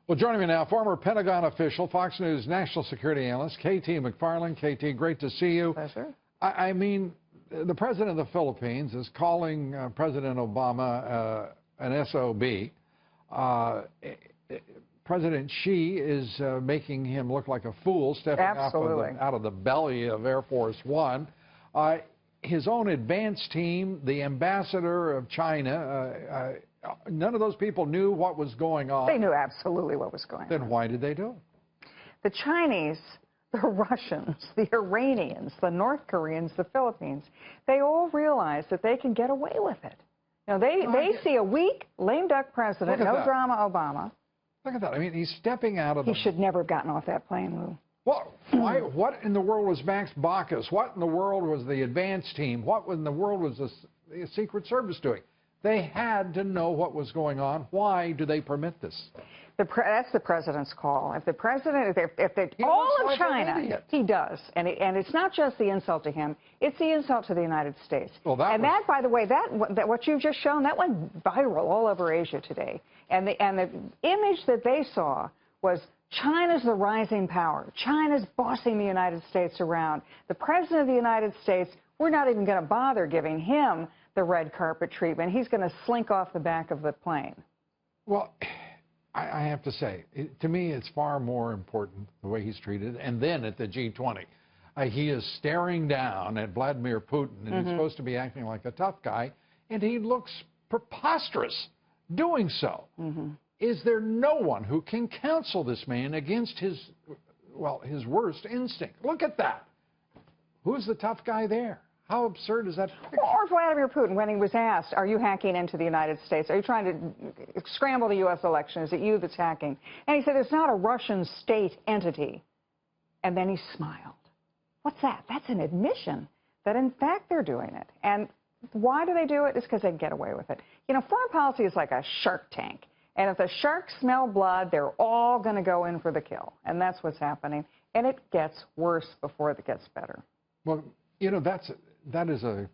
Well, joining me now, former Pentagon official, Fox News national security analyst, KT McFarland. KT, great to see you. Pleasure. I mean, the president of the Philippines is calling President Obama an SOB. President Xi is making him look like a fool, stepping out of the belly of Air Force One. His own advance team, the ambassador of China, none of those people knew what was going on. They knew absolutely what was going on. Then why did they do it? The Chinese, the Russians, the Iranians, the North Koreans, the Philippines, they all realize that they can get away with it. Now, they see a weak, lame duck president, no drama Obama. Look at that. I mean, he's stepping out of He should never have gotten off that plane, Lou. Well, what in the world was Max Baucus? What in the world was the advance team? What in the world was the Secret Service doing? They had to know what was going on. Why do they permit this? That's the president's call. If the president, all of China, he does, and it's not just the insult to him; it's the insult to the United States. Well, that, by the way, that what you've just shown, that went viral all over Asia today. And the image that they saw was China's the rising power. China's bossing the United States around. The president of the United States, we're not even going to bother giving him the red carpet treatment. He's going to slink off the back of the plane. Well, I have to say, to me, it's far more important the way he's treated. And then at the G20, he is staring down at Vladimir Putin, and he's supposed to be acting like a tough guy, and he looks preposterous doing so. Is there no one who can counsel this man against his worst instinct? Look at that. Who's the tough guy there? How absurd is that? Or Vladimir Putin, when he was asked, are you hacking into the United States? Are you trying to scramble the U.S. election? Is it you that's hacking? And he said, it's not a Russian state entity. And then he smiled. What's that? That's an admission that, in fact, they're doing it. And why do they do it? It's because they can get away with it. You know, foreign policy is like a shark tank. And if the sharks smell blood, they're all going to go in for the kill. And that's what's happening. And it gets worse before it gets better. Well, you know, that is a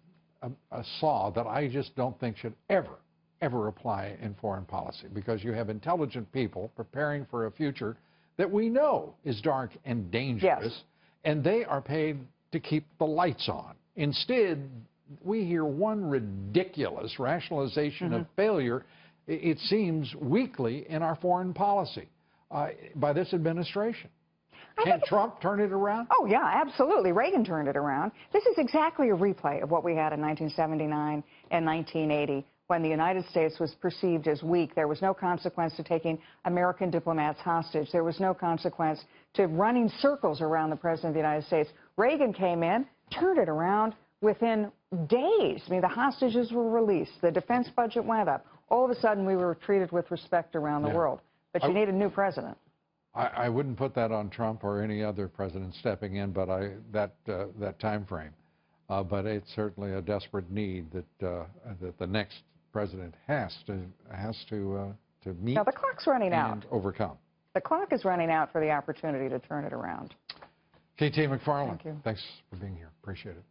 saw that I just don't think should ever apply in foreign policy, because you have intelligent people preparing for a future that we know is dark and dangerous, and they are paid to keep the lights on. Instead, we hear one ridiculous rationalization of failure, it seems, weekly in our foreign policy by this administration. Can Trump turn it around? Oh, yeah, absolutely. Reagan turned it around. This is exactly a replay of what we had in 1979 and 1980, when the United States was perceived as weak. There was no consequence to taking American diplomats hostage. There was no consequence to running circles around the President of the United States. Reagan came in, turned it around within days. I mean, the hostages were released. The defense budget went up. All of a sudden, we were treated with respect around the world. But you need a new president. I wouldn't put that on Trump or any other president stepping in, but that time frame. But it's certainly a desperate need that the next president has to meet. Now the clock's running out. And overcome. The clock is running out for the opportunity to turn it around. KT McFarland, Thank you. Thanks for being here. Appreciate it.